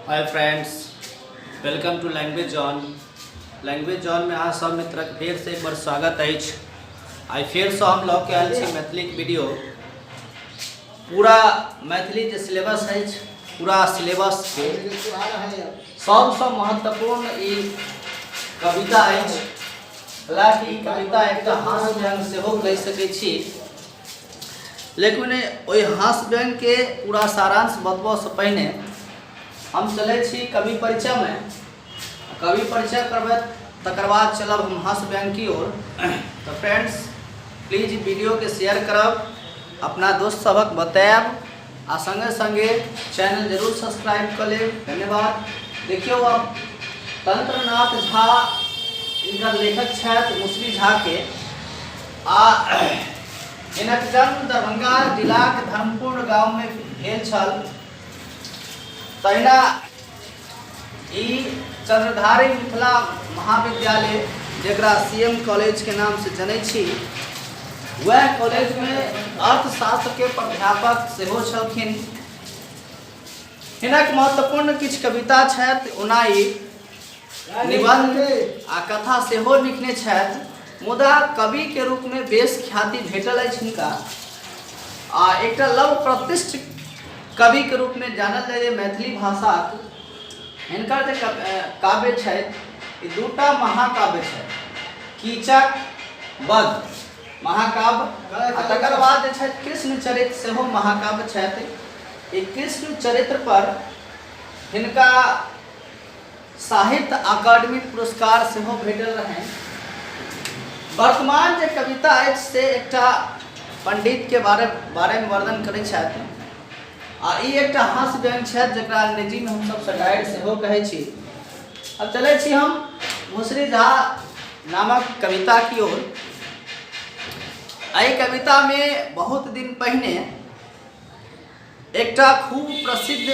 Hi friends, welcome to language zone. Language zone में अहाँ सब मित्रक फेर से एक बार स्वागत अछि। आई फेर से हम लऽ के आयल छी मैथिली वीडियो। पूरा मैथिली जो सिलेबस है, पूरा सिलेबस के सबसे महत्वपूर्ण ई कविता है। हालांकि कविता एक हास्य व्यंग सेहो कहि सकैत छी, लेकिन ओहि हास्य व्यंग के पूरा सारांश बतबऽ से पहिने हम चले छी कवि परिचय में। कवि परिचय करबे तकर बाद चलब हम हास्य व्यंग की ओर। तो फ्रेंड्स, प्लीज वीडियो के शेयर करब, अपना दोस्त सबक बतायब आ संगे संगे चैनल जरूर सब्सक्राइब कर लेब। धन्यवाद। देखियो, अब तंत्रनाथ झा इनका लेखक छथि मुसरी झा के। इनक जन्म दरभंगा जिलाक धर्मपुर गाँव में भेल छल। तहिना ई चंद्रधारी मिथिला महाविद्यालय, जकरा सीएम कॉलेज के नाम से जनै छी, वह कॉलेज में अर्थशास्त्र के प्राध्यापक सेहो छलखिन। हिनक महत्वपूर्ण किछु कविता छथि, ओना ई निबंध आ कथा सेहो लिखने छथि, मुदा कवि के रूप में बेस ख्याति भेटल अछि हिनका। आ एकटा लव प्रतिष्ठ कवि के रूप में जानल जाए मैथिली भाषा। हिनकर जे काव्य छथि, ई दूटा महाकाव्य छथि, कीचक वध महाकाव्य, आ तकर बाद जे छथि कृष्ण चरित्र सेहो महाकाव्य छथि। ई कृष्ण चरित्र पर हिनका साहित्य अकादमी पुरस्कार सेहो भेटल रहनि। वर्तमान जे कविता अछि से एकटा पंडित के बारे में वर्णन करै छथि, आ ई एकटा हास्य व्यंग छथि, जकरा अंग्रेजी में हम सब सटायर सेहो कहै छी। अब चले छी हम मुसरी झा नामक कविता की ओर। एहि कविता में बहुत दिन पहिने एकटा खूब प्रसिद्ध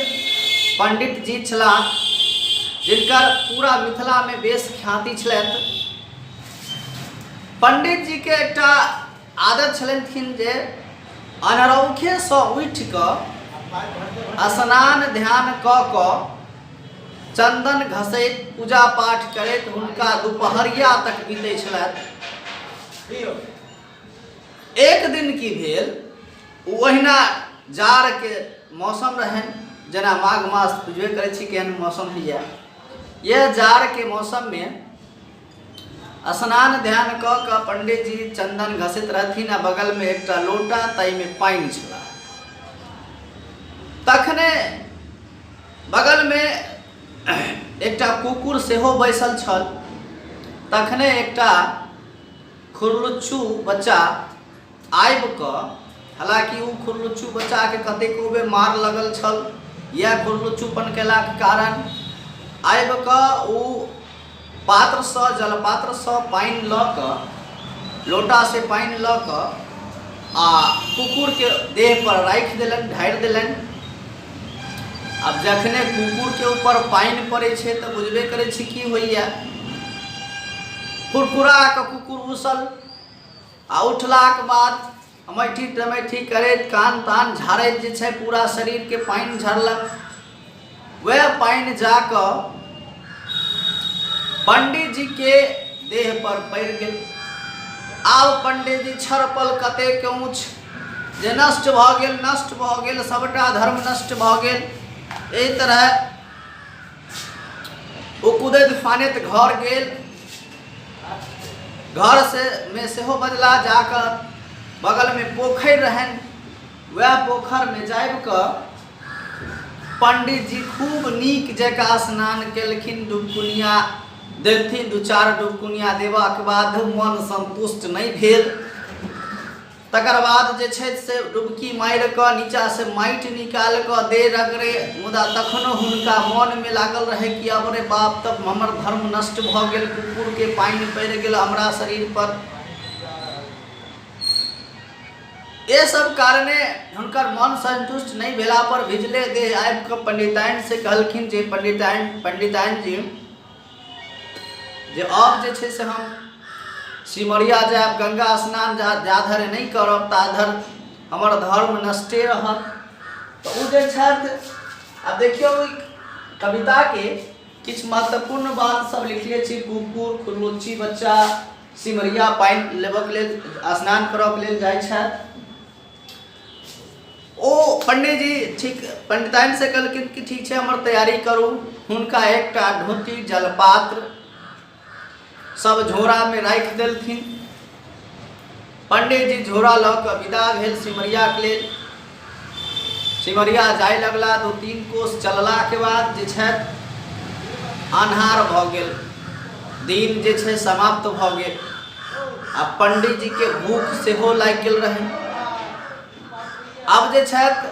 पंडित जी छलाह, जिनकर पूरा मिथिला में बेस ख्याति छलनि। पंडित जी के एकटा आदत छलखिन जे अनरौखे से उठि कऽ स्नान ध्यान कऽ चंदन घसैत पूजा पाठ करैत हुनका दुपहरिया तक बीतै छलनि। एक दिन की भेल, ओहिना जाड़ के मौसम रहनि, जेना माघ मास बुझबे करै छी केहन मौसम होइए। यह जाड़ के मौसम में स्नान ध्यान कऽ पंडित जी चंदन घसैत रहथिन, आ बगल में एकटा लोटा, ताहि में पानि छला। तखने बगल में एकटा कुकुर सेहो बैसल छल। तखने एकटा खुरलुच्चू बच्चा आबि कऽ, हालांकि ओ खुरलुच्चू बच्चा के कतेको बेर मार लगल छल, यह खुरलुच्चूपन केलाक कारण आबि कऽ ओ पात्र से जलपात्र से पानि लऽ कऽ, लोटा से पानि लऽ कऽ आ कुकुर के देह पर राखि देलनि, ढारि देलनि। अब जखने कुकुर के ऊपर पानि पड़े छै तऽ बुझबे करै छी की होइए। फुरफुरा कऽ कुकुर उछल, आ उठलाक बाद अमैठी तमैठी करैत कान तान झाड़ैत जे छै पूरा शरीर के पानि झड़लक। वह पानि जाकऽ पंडित जी के देह पर पड़ि गेल। आब पंडित जी छरपल कतेक ऊँच जे नष्ट भऽ गेल, नष्ट भऽ गेल, सबटा धर्म नष्ट भऽ गेल। एहि तरह ओ कुदैत फानैत घर गेल। घर से में सेहो बदला जाकर बगल में पोखरि रहनि, वह पोखर में जाबि कऽ पंडित जी खूब नीक जकाँ स्नान केलखिन। डुबकुनिया देथिन, दू चार डुबकुनिया देबाक बाद मन संतुष्ट नहीं भेल। तकर बाद जे छै से डुबकी मारि कऽ नीचा से माटि निकालि कऽ दे रगड़े, मुदा तखनो हुनका मन में लागल रहे कि अब रे बाप, तब हमर धर्म नष्ट भऽ गेल, कुकुर के पानि पड़ि गेल हमरा शरीर पर। ये सब कारणे हुनकर मन संतुष्ट नहीं भेला पर भिजले देह आबि कऽ पंडिताइन से कहलखिन जे पंडिताइन जी, जे अब जे छै से हम सिमरिया जायब, गंगा स्नान जा धरि नहीं करब ता धरि हमर धर्म नष्टे रहत। तो ओ जे छथि, आ देखियौ कविता के किछु महत्वपूर्ण बात सब लिखले छी। कुकुर खुरमुच्ची बच्चा सिमरिया पानि लेबक लेल स्नान करब लेल जाइ छथि। ओ पंडित जी ठीक पंडिताइन से कहलखिन कि ठीक है हमर तैयारी करू। हुनका एकटा धोती जलपात्र सब झोरा में राख देलखिन। पंडित जी झोरा लऽ कऽ विदा भेल सिमरिया के लेल। सिमरिया जाय लगला। 2-3 कोस चलला के बाद जे छथि अन्हार भऽ गेल। दिन जे छै समाप्त भऽ गेल। आ पंडित जी के भूख सेहो लागि गेल रहे। अब जे छथि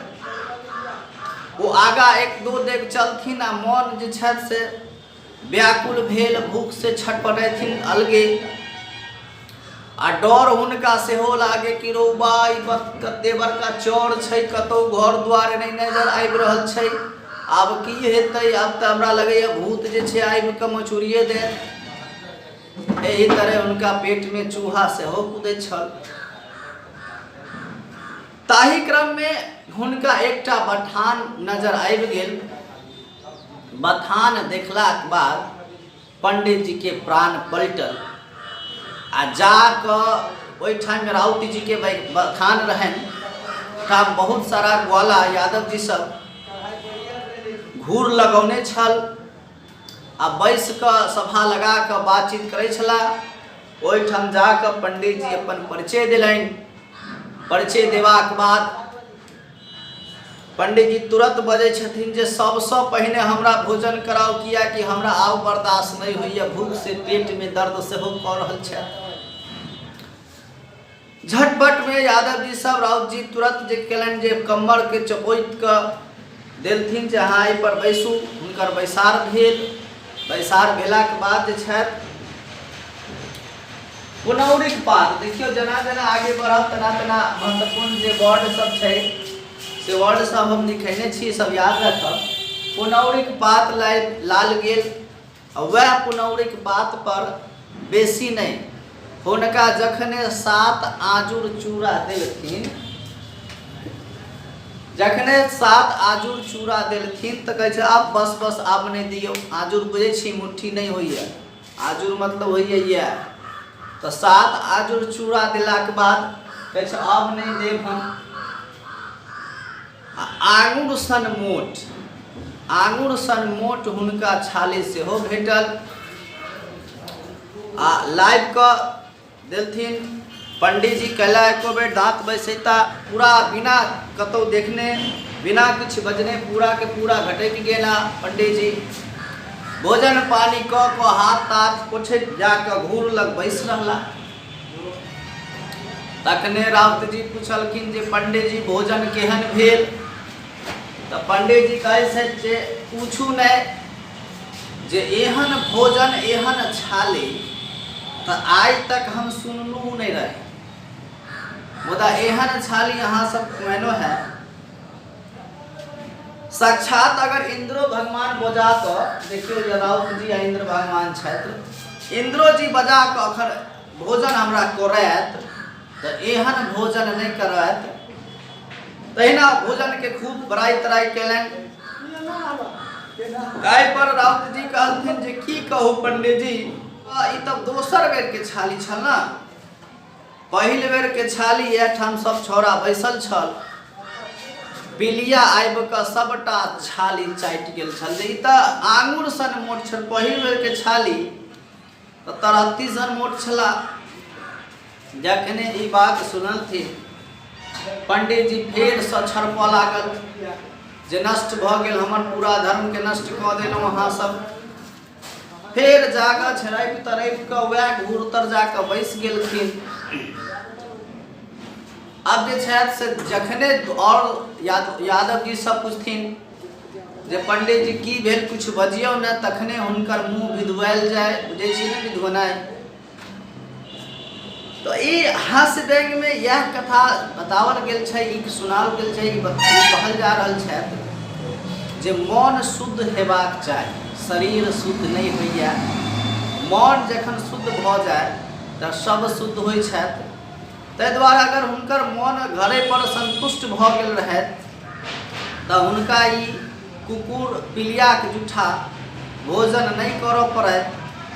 वो आगा 1-2 डेग चलथिन आ मन जे छथि से व्याकुल भेल। भूख से छटपटैथिन अलगे। आ डर हुनका सेहो लागे कि रौबा ई कते बड़का चौर छै, कतौ घर द्वार नहीं नजर आबि रहल छै। आब की हेतै? आब तऽ हमरा लगैया भूत जे छै आबि कऽ मचुरिए देत। एही तरह हुनका पेट में चूहा सेहो कूदै छल। ताही क्रम में हुनका एकटा बथान नजर आबि गेल। बथान देखलाक बाद पंडित जी के प्राण पलटल। आ जाकऽ ओहिठाम राउत जी के बथान रहन। ठाम बहुत सारा ग्वाला यादव जी सब घूर लगौने छल। आ बैस कऽ सभा लगा कऽ बातचीत करै छलाह। ओहिठाम जाकऽ पंडित जी अपन परिचय दिलनि। परिचय देबाक बाद पंडित जी तुरंत बजै छथिन जे सबसँ पहिने हमरा भोजन कराओ, कियाकि हमरा आब बर्दाश्त नहीं होइए। भूख से पेट में दर्द सेहो कऽ रहल छै। झटपट में यादव जी सब राउत जी तुरंत जे केलनि जे कम्बल के चपोइत कऽ देलथिन जे अहाँ एहि पर बैसू। हुनकर बैसार भेल। बैसार भेलाक बाद जे छथि पुनौरीक पात देखियो जना जना आगे बढ़ब तना तना महत्वपूर्ण जे वर्ड सब छै से वर्ड सब हम लिखने छी, सब याद रखब। पुनौरीक पात लाल गेल। वह पुनौरीक पात पर बेसी नहीं हुनका जखने 7 आजूर चूड़ा देलखिन, जखने 7 आजूर चूड़ा देलखिन तऽ कहै छै आब बस बस आब नहीं दियो। आजूर बुझे छी मुट्ठी नहीं होइए। आजूर मतलब होइए ये। तो 7 आजूर चूड़ा दिलाक बाद कहै छै आब नहीं देब हम। आंगुर सन मोट, आंगुर सन मोट हुनका छाली सेहो भेटल। आ लाइब कऽ देलथिन। पंडित जी कहला एको बेर दांत बैसेता पूरा बिना कतौ देखने बिना कुछ बजने पूरा के पूरा घटक गेला। पंडित जी भोजन पानी कऽ हाथ तात पोछैत जाकऽ घूर लग बैस रहला। तखने राउत जी पूछलखिन जे पंडित जी भोजन केहन भेल? तऽ पंडित जी कहै छथि जे पूछू नहीं जे एहन भोजन एहन छाली तऽ आइ तक हम सुनलू नहीं रहे। मुदा एहन छाली अहाँ सब खुएनो है। साक्षात अगर इंद्रो भगवान बजा कऽ देखियो राउत जी आ इंद्र भगवान छथि। इंद्रो जी बजा कऽ अखर भोजन हमरा करैत तऽ एहन भोजन नहीं करैत। तहिना भोजन के खूब बड़ाई तराई केलनि। गाय पर राउत जी कहलथिन जे की कहू पंडित जी, ई तऽ दोसर बेर के छाली छल ना। पहिल बेर के छाली एठाम सब छौड़ा बैसल छल। बिलिया आबि कऽ सबटा छाली चाटि गेल छल। जे ई तऽ आंगुर सन मोट छल। पहिल बेर के छाली तऽ 33 सन मोट छला। जखने ई बात सुनलथिन पंडित जी फेर सँ छड़पऽ लागल जे नष्ट भऽ गेल, हमर पूरा धर्म के नष्ट कऽ देलहुँ अहाँ सब। फेर जाकऽ छड़ापि तड़ापि कऽ वएह घूर तर जाकऽ बैस गेलखिन। अब जे छथि से जखने और यादव जी सब पूछथिन जे पंडित जी की भेल कुछ बजियौ ने, तखने हुनकर मुँह विधुआल जाय। बुझे छी ने विधुआनाइ। तो ई हास्य व्यंग में यह कथा बतावल गेल छै, ई सुनाल गेल छै, ई कहल जा रहल छथि जे मन शुद्ध हेबाक चाही, शरीर शुद्ध नहीं होइए। मन जखन शुद्ध भऽ जाय तऽ सब शुद्ध होइ छथि। ताहि दुआरे अगर हुनकर मन घरे पर संतुष्ट भऽ गेल रहथि तऽ हुनका ई कुकुर पिलिया के जूठा भोजन नहीं करऽ पड़े।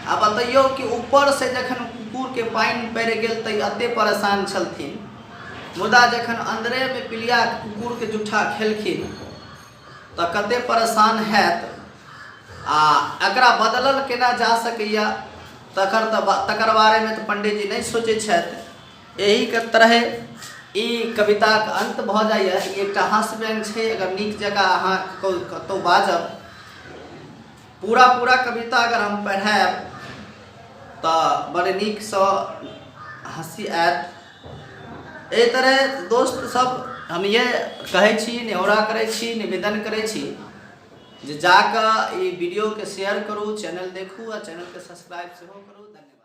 आ बतैयो कि ऊपर से जखन कुकुर के पानि पड़ि गेल तऽ अते परेशान छलथिन, मुदा जखन अंदरे में पिलिया कुकुर के जूठा खेलखिन तऽ कते परेशान हैत आ एकरा बदलल केना जा सकैया तकर बारे में तो पंडित जी नहीं सोचे छथि। यही के तरह ई कविता के अंत भ जाइए। एकटा हास्य व्यंग छै, अगर नीक जगह अहाँ कतौ बाजब पूरा कविता अगर हम पढ़ायब तऽ बड़े नीक सँ हंसी आयत। एहि तरह दोस्त सब हम ये कहै छी, नेहोरा करै छी, निवेदन करै छी जे जाकऽ ई वीडियो के शेयर करू, चैनल देखू आ चैनल के सब्सक्राइब सेहो करू। धन्यवाद।